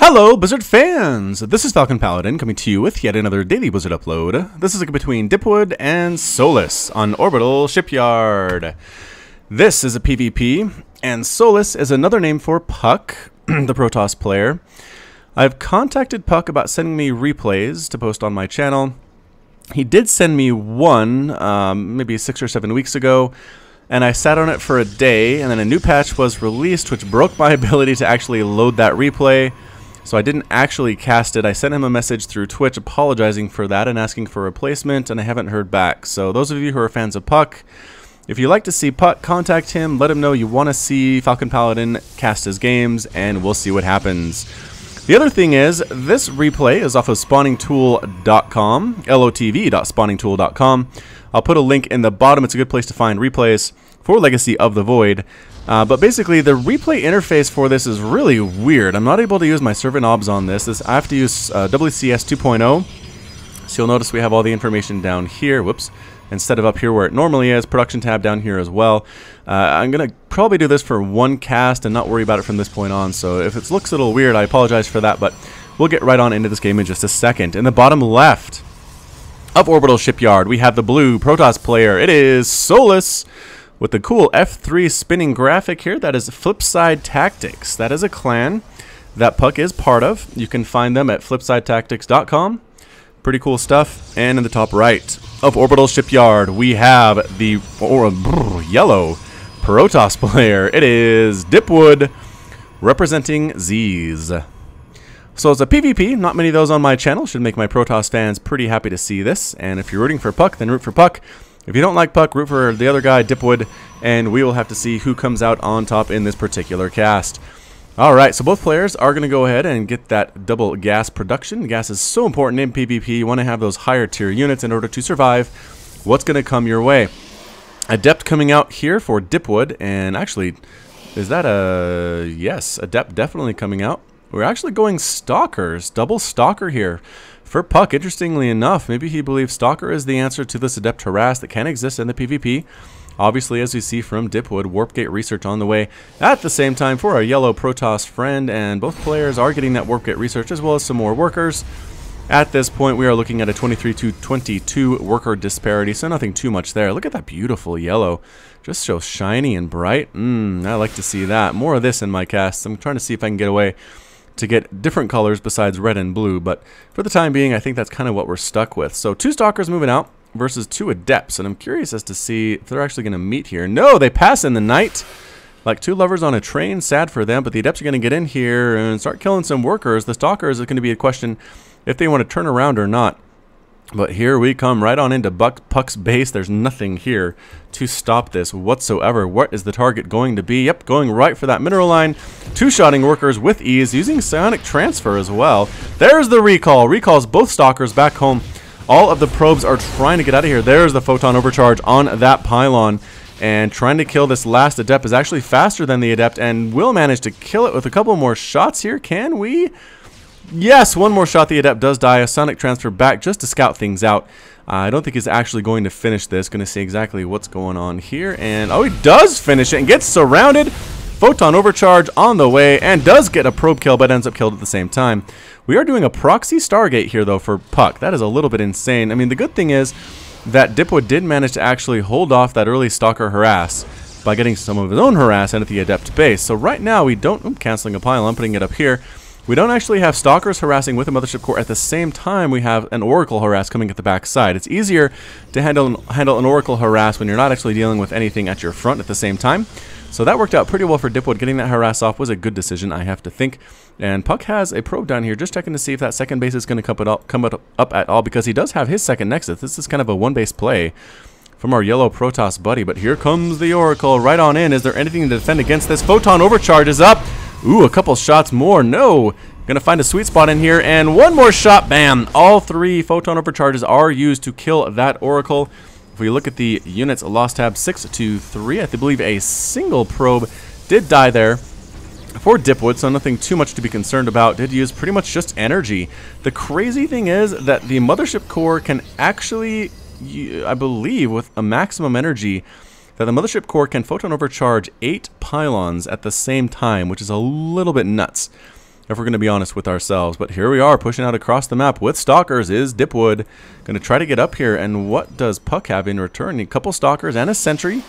Hello, Blizzard fans! This is FalconPaladin coming to you with yet another daily Blizzard upload. This is between dipwood and Solus on Orbital Shipyard. This is a PvP, and Solus is another name for puCK, the Protoss player. I've contacted puCK about sending me replays to post on my channel. He did send me one, maybe 6 or 7 weeks ago, and I sat on it for a day, and then a new patch was released which broke my ability to actually load that replay. So I didn't actually cast it. I sent him a message through Twitch apologizing for that and asking for a replacement, and I haven't heard back. So those of you who are fans of puCK, if you like to see puCK, contact him, let him know you want to see FalconPaladin cast his games, and we'll see what happens. The other thing is, this replay is off of spawningtool.com, LOTV.spawningtool.com. I'll put a link in the bottom. It's a good place to find replays for Legacy of the Void. But basically, the replay interface for this is really weird. I'm not able to use my server knobs on this. I have to use WCS 2.0. So you'll notice we have all the information down here. Whoops. Instead of up here where it normally is. Production tab down here as well. I'm going to probably do this for one cast and not worry about it from this point on. So if it looks a little weird, I apologize for that. But we'll get right on into this game in just a second. In the bottom left of Orbital Shipyard, we have the blue Protoss player. It is Solus, with the cool F3 spinning graphic here. That is Flipside Tactics. That is a clan that puCK is part of. You can find them at flipsidetactics.com. Pretty cool stuff. And in the top right of Orbital Shipyard, we have the yellow Protoss player. It is dipwood, representing Z's. So it's a PvP. Not many of those on my channel. Should make my Protoss fans pretty happy to see this. And if you're rooting for puCK, then root for puCK. If you don't like puCK, root for the other guy, dipwood, and we will have to see who comes out on top in this particular cast. Alright, so both players are going to go ahead and get that double gas production. Gas is so important in PvP. You want to have those higher tier units in order to survive what's going to come your way. Adept coming out here for dipwood, and actually, is that a... yes, Adept definitely coming out. We're actually going Stalkers, double Stalker here. For puCK, interestingly enough, maybe he believes Stalker is the answer to this Adept Harass that can exist in the PvP. Obviously, as we see from dipwood, Warpgate research on the way at the same time for our yellow Protoss friend, and both players are getting that Warpgate research as well as some more workers. At this point, we are looking at a 23 to 22 worker disparity, so nothing too much there. Look at that beautiful yellow. Just so shiny and bright. I like to see that. More of this in my casts. I'm trying to see if I can get away to get different colors besides red and blue, but for the time being, I think that's kind of what we're stuck with. So 2 Stalkers moving out versus 2 Adepts, and I'm curious as to see if they're actually going to meet here. No, they pass in the night, like 2 lovers on a train. Sad for them, but the Adepts are going to get in here and start killing some workers. The Stalkers is going to be a question if they want to turn around or not. But here we come right on into puCK's base. There's nothing here to stop this whatsoever. What is the target going to be? Yep, going right for that mineral line. 2-shotting workers with ease, using psionic transfer as well. There's the recall. Recalls both Stalkers back home. All of the probes are trying to get out of here. There's the photon overcharge on that pylon. And trying to kill this last Adept is actually faster than the Adept, and will manage to kill it with a couple more shots here. Can we? Yes, one more shot. The Adept does die. A sonic transfer back just to scout things out. I don't think he's actually going to finish this. Going to see exactly what's going on here. And oh, he does finish it and gets surrounded. Photon overcharge on the way, and does get a probe kill, but ends up killed at the same time. We are doing a proxy Stargate here, though, for puCK. That is a little bit insane. I mean, the good thing is that dipwood did manage to actually hold off that early Stalker harass by getting some of his own harass in at the Adept base. So right now, we don't... canceling a pylon, putting it up here. We don't actually have Stalkers harassing with a Mothership Core. At the same time, we have an Oracle harass coming at the back side. It's easier to handle an Oracle harass when you're not actually dealing with anything at your front at the same time. So that worked out pretty well for dipwood. Getting that harass off was a good decision, I have to think. And puCK has a probe down here, just checking to see if that second base is going to come up at all, because he does have his second Nexus. This is kind of a one-base play from our yellow Protoss buddy. But here comes the Oracle right on in. Is there anything to defend against this? Photon overcharge is up. Ooh, a couple shots more. No. Gonna find a sweet spot in here, and one more shot. Bam. All 3 photon overcharges are used to kill that Oracle. If we look at the units, lost tab 6 to 3. I believe a single probe did die there for dipwood, so nothing too much to be concerned about. Did use pretty much just energy. The crazy thing is that the Mothership Core can actually, I believe, with a maximum energy, that the Mothership Core can photon overcharge 8 pylons at the same time, which is a little bit nuts. if we're going to be honest with ourselves. But here we are, pushing out across the map with Stalkers is dipwood. Going to try to get up here, and what does puCK have in return? A couple Stalkers and a Sentry.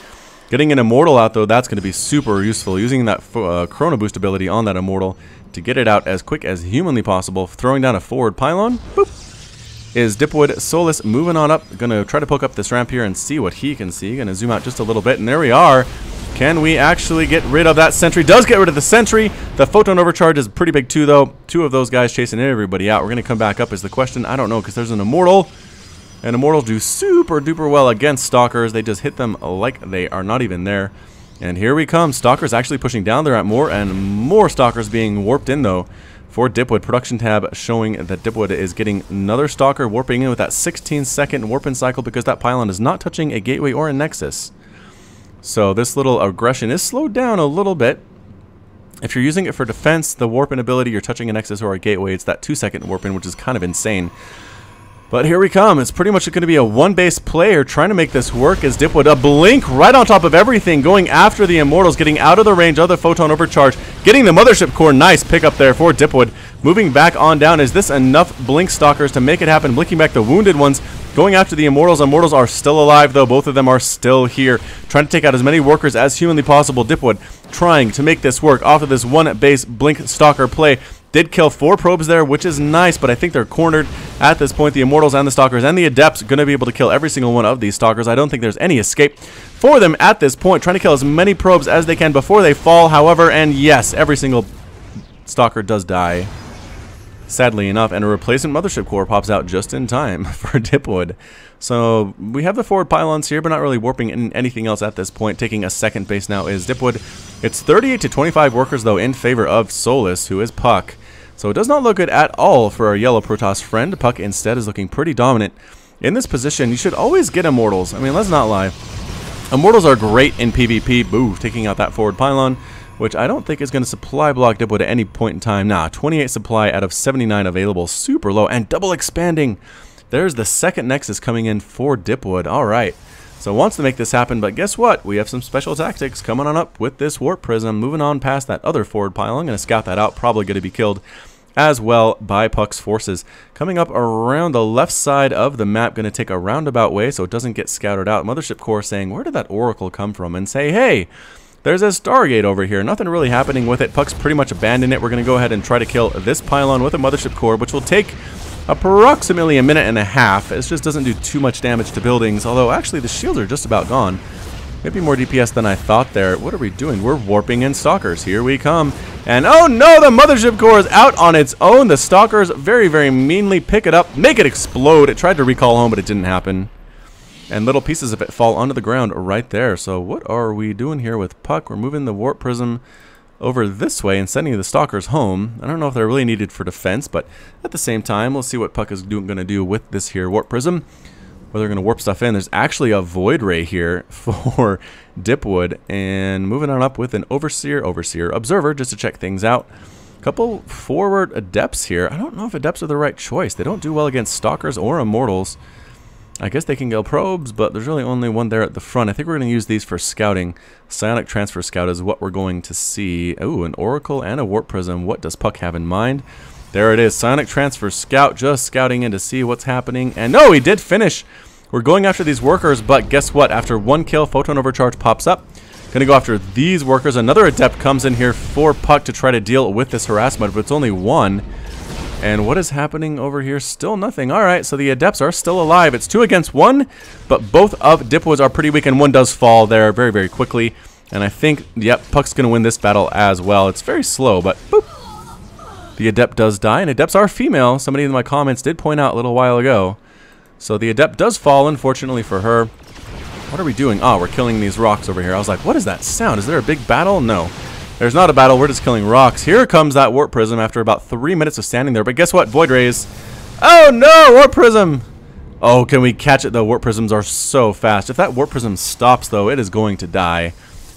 Getting an Immortal out, though, that's going to be super useful. Using that Chrono Boost ability on that Immortal to get it out as quick as humanly possible. Throwing down a forward pylon. Boop. Is dipwood. Solus moving on up. Gonna try to poke up this ramp here and see what he can see. Gonna zoom out just a little bit, and there we are. Can we actually get rid of that Sentry? Does get rid of the Sentry. The Photon Overcharge is pretty big too, though. Two of those guys chasing everybody out. We're gonna come back up is the question. I don't know, because there's an Immortal. And Immortals do super duper well against Stalkers. They just hit them like they are not even there. And here we come. Stalkers actually pushing down. They're at more and more Stalkers being warped in, though. For dipwood, production tab showing that dipwood is getting another Stalker warping in with that 16-second warp-in cycle because that pylon is not touching a gateway or a nexus. So this little aggression is slowed down a little bit. If you're using it for defense, the warp-in ability, you're touching a nexus or a gateway, it's that 2-second warp-in, which is kind of insane. But here we come. It's pretty much going to be a one-base player trying to make this work as dipwood. A blink right on top of everything, going after the Immortals, getting out of the range of the Photon Overcharge, getting the Mothership Core. Nice pick up there for dipwood. Moving back on down. Is this enough Blink Stalkers to make it happen? Blinking back the wounded ones, going after the Immortals. Immortals are still alive, though. Both of them are still here, trying to take out as many workers as humanly possible. dipwood trying to make this work off of this one-base Blink Stalker play. Did kill 4 probes there, which is nice, but I think they're cornered at this point. The Immortals and the Stalkers and the Adepts going to be able to kill every single one of these Stalkers. I don't think there's any escape for them at this point. Trying to kill as many probes as they can before they fall, however, and yes, every single Stalker does die, sadly enough, and a replacement Mothership Core pops out just in time for dipwood. So we have the forward pylons here, but not really warping in anything else at this point. Taking a second base now is dipwood. It's 38 to 25 workers, though, in favor of Solus, who is puCK. So it does not look good at all for our yellow Protoss friend. puCK instead is looking pretty dominant. In this position, you should always get Immortals. I mean, let's not lie. Immortals are great in PvP. Boo, taking out that forward pylon, which I don't think is going to supply block dipwood at any point in time. Nah, 28 supply out of 79 available. Super low and double expanding. There's the second Nexus coming in for dipwood. All right. So wants to make this happen, but guess what? We have some special tactics coming on up with this Warp Prism. Moving on past that other forward pylon. Going to scout that out. Probably going to be killed as well by puCK's forces. Coming up around the left side of the map, going to take a roundabout way so it doesn't get scouted out. Mothership Core saying, where did that Oracle come from? And say, hey, there's a Stargate over here. Nothing really happening with it. puCK's pretty much abandoned it. We're going to go ahead and try to kill this pylon with a Mothership Core, which will take approximately a minute and a half. It just doesn't do too much damage to buildings, although actually the shields are just about gone. Maybe more DPS than I thought there. What are we doing? We're warping in Stalkers. Here we come. And oh no, the Mothership Core is out on its own. The Stalkers very, very meanly pick it up, make it explode. It tried to recall home, but it didn't happen. And little pieces of it fall onto the ground right there. So what are we doing here with puCK? We're moving the Warp Prism over this way and sending the Stalkers home. I don't know if they're really needed for defense, but at the same time, we'll see what puCK is going to do with this here Warp Prism. Whether they're going to warp stuff in. There's actually a Void Ray here for dipwood. And moving on up with an Overseer, Observer, just to check things out. A couple forward Adepts here. I don't know if Adepts are the right choice. They don't do well against Stalkers or Immortals. I guess they can go probes, but there's really only one there at the front. I think we're going to use these for scouting. Psionic Transfer Scout is what we're going to see. Oh, an Oracle and a Warp Prism. What does puCK have in mind? There it is. Psionic Transfer Scout, just scouting in to see what's happening. And no, he did finish. We're going after these workers, but guess what? After one kill, Photon Overcharge pops up. Gonna go after these workers. Another Adept comes in here for puCK to try to deal with this harassment, but it's only one. And what is happening over here? Still nothing. All right, so the Adepts are still alive. It's 2 against 1, but both of dipwoods are pretty weak, and one does fall there very, very quickly. And I think, yep, puCK's gonna win this battle as well. It's very slow, but boop. The Adept does die, and Adepts are female. Somebody in my comments did point out a little while ago. So the Adept does fall, unfortunately for her. What are we doing? Oh, we're killing these rocks over here. I was like, what is that sound? Is there a big battle? No. There's not a battle. We're just killing rocks. Here comes that Warp Prism after about 3 minutes of standing there. But guess what? Void Rays. Oh, no! Warp Prism! Oh, can we catch it, though? Warp Prisms are so fast. If that Warp Prism stops, though, it is going to die.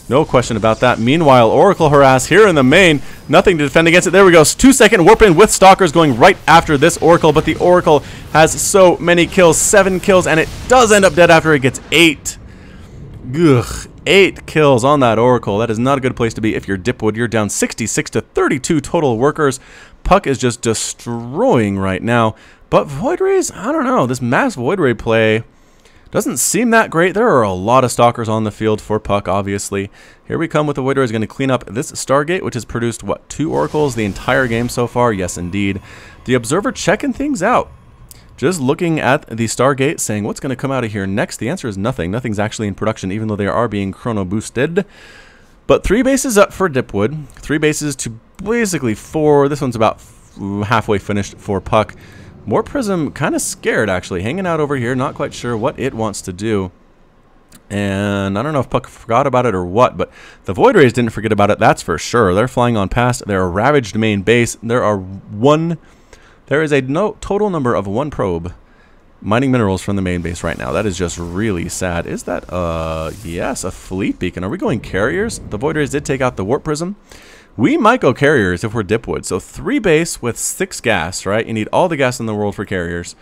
No question about that. Meanwhile, Oracle Harass here in the main. Nothing to defend against it. There we go. 2-second warp in with Stalkers going right after this Oracle. But the Oracle has so many kills. 7 kills. And it does end up dead after it gets 8. Ugh, 8 kills on that Oracle. That is not a good place to be if you're dipwood. You're down 66 to 32 total workers. puCK is just destroying right now. But Void Rays, I don't know. This mass Void Ray play doesn't seem that great. There are a lot of stalkers on the field for puCK, obviously. Here we come with the Void Ray is going to clean up this Stargate, which has produced, what, 2 Oracles the entire game so far? Yes, indeed. The Observer checking things out. Just looking at the Stargate, saying what's going to come out of here next. The answer is nothing. Nothing's actually in production, even though they are being chrono boosted. But 3 bases up for dipwood. 3 bases to basically 4. This one's about halfway finished for puCK. More Prism, kind of scared actually, hanging out over here, not quite sure what it wants to do. And I don't know if puCK forgot about it or what, but the Void Rays didn't forget about it, that's for sure. They're flying on past their ravaged main base. There is a total number of 1 probe mining minerals from the main base right now. That is just really sad. Is that, yes, a fleet beacon. Are we going carriers? The Void Rays did take out the Warp Prism. We might go carriers if we're dipwood. So 3 base with 6 gas, right? You need all the gas in the world for carriers.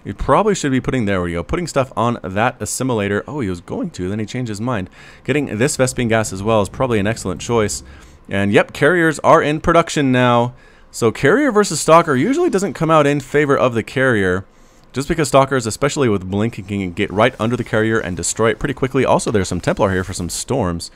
You probably should be putting, there we go, putting stuff on that assimilator. Oh, he was going to, then he changed his mind. Getting this Vespene gas as well is probably an excellent choice. And yep, carriers are in production now. So carrier versus stalker usually doesn't come out in favor of the carrier, just because stalkers, especially with blink, can get right under the carrier and destroy it pretty quickly. Also, there's some Templar here for some storms.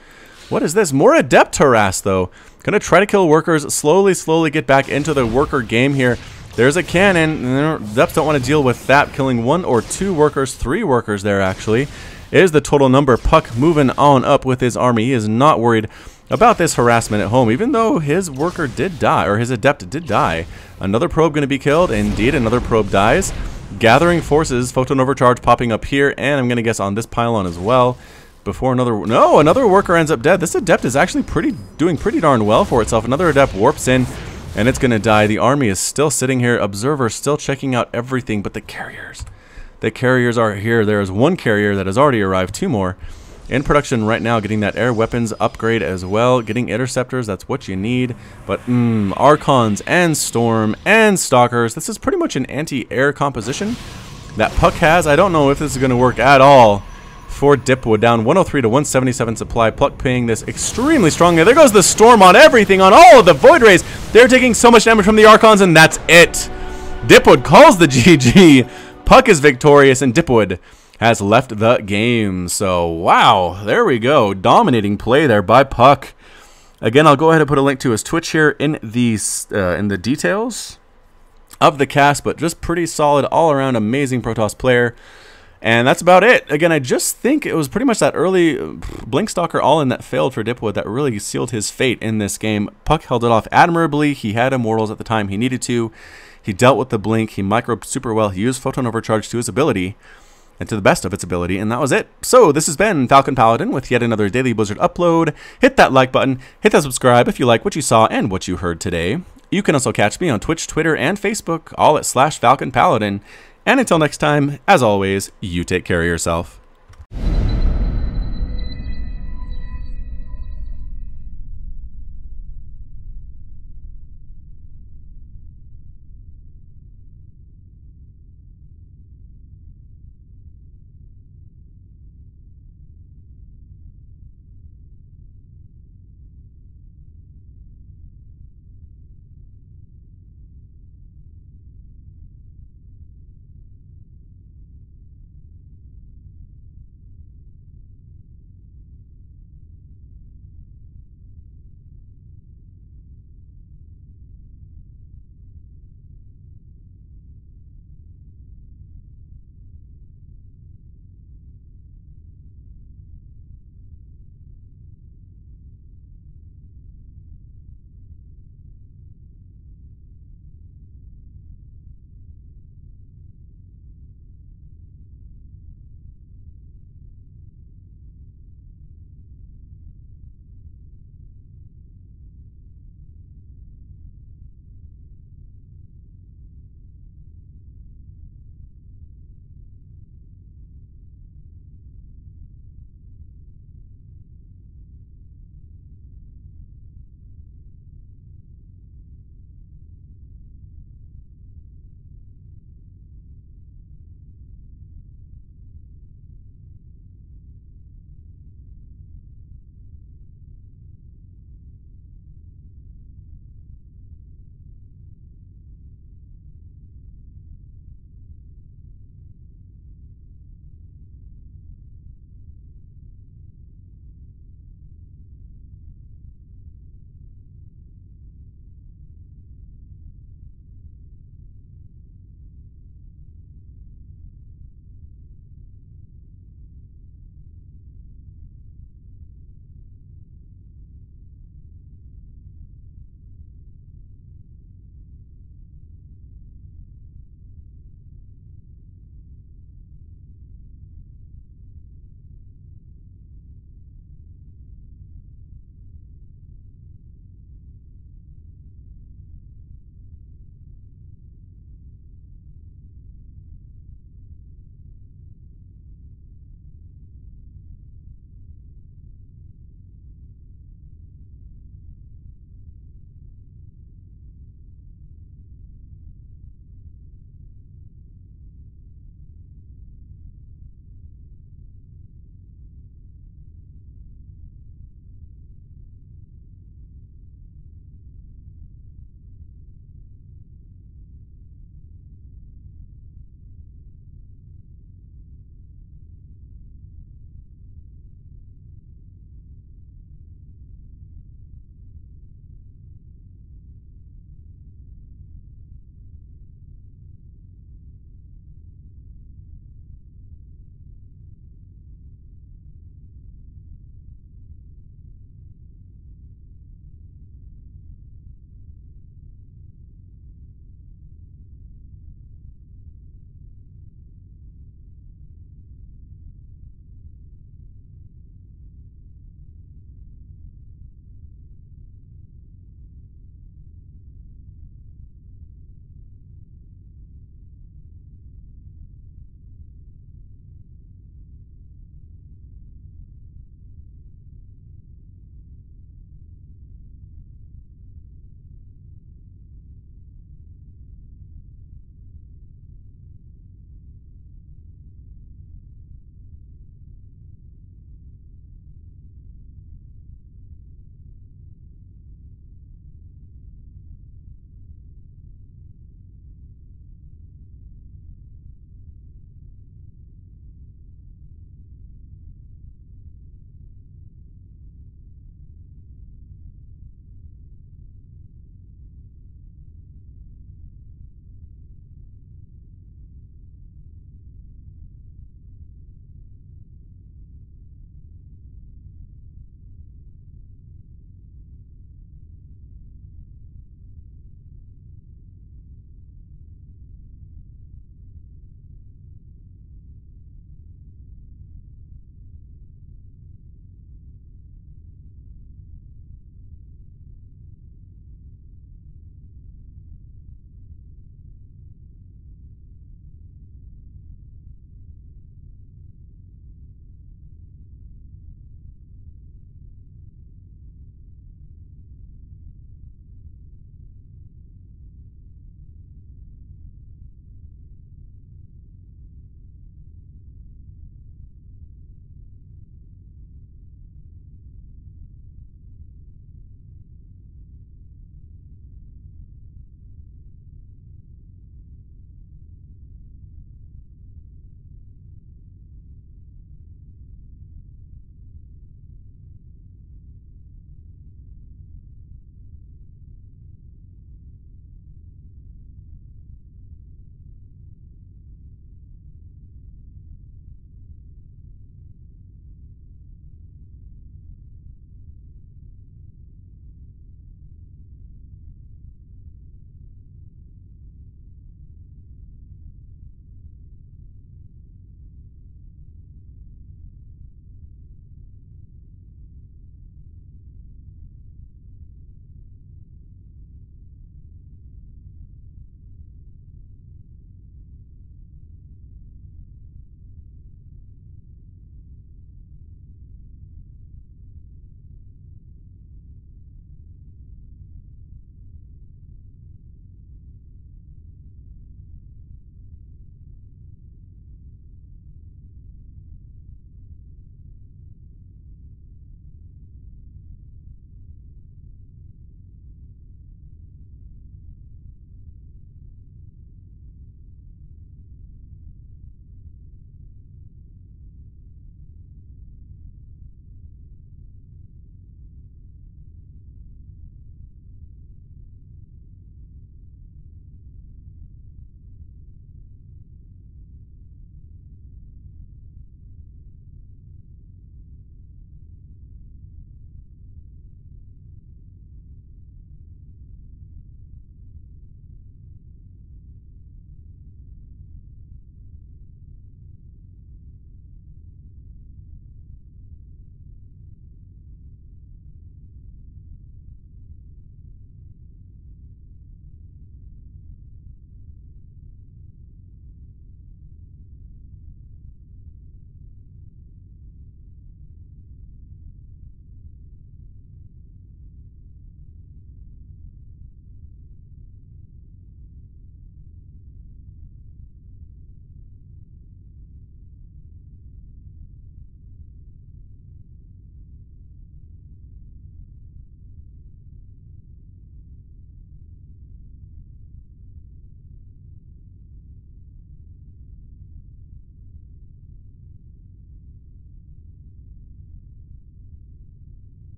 What is this? More adept harass, though. Gonna try to kill workers, slowly get back into the worker game here. There's a cannon. Adepts don't want to deal with that. Killing 1 or 2 workers, 3 workers there actually, is the total number. puCK moving on up with his army. He is not worried about this harassment at home, even though his worker did die, or his adept did die. Another probe going to be killed. Indeed, another probe dies. Gathering forces, photon overcharge popping up here, and I'm going to guess on this pylon as well. Before another worker ends up dead. This adept is actually doing pretty darn well for itself. Another adept warps in, and it's going to die. The army is still sitting here. Observer still checking out everything, but the carriers are here. There is 1 carrier that has already arrived, 2 more. In production right now, getting that air weapons upgrade as well. Getting interceptors, that's what you need. But Archons and Storm and Stalkers. This is pretty much an anti-air composition that puCK has. I don't know if this is going to work at all for dipwood. Down 103 to 177 supply. puCK paying this extremely strongly. There goes the Storm on everything, on all of the Void Rays. They're taking so much damage from the Archons, and that's it. Dipwood calls the GG. puCK is victorious, and dipwood has left the game. So, wow, there we go. Dominating play there by puCK. Again, I'll go ahead and put a link to his Twitch here in the details of the cast, but just pretty solid all-around amazing Protoss player. And that's about it. Again, I just think it was pretty much that early Blink Stalker all-in that failed for dipwood that really sealed his fate in this game. puCK held it off admirably. He had Immortals at the time he needed to. He dealt with the Blink. He microed super well. He used Photon Overcharge to his ability, and to the best of its ability, and that was it. So this has been FalconPaladin with yet another Daily Blizzard upload. Hit that like button, hit that subscribe if you like what you saw and what you heard today. You can also catch me on Twitch, Twitter, and Facebook, all at /FalconPaladin. And until next time, as always, you take care of yourself.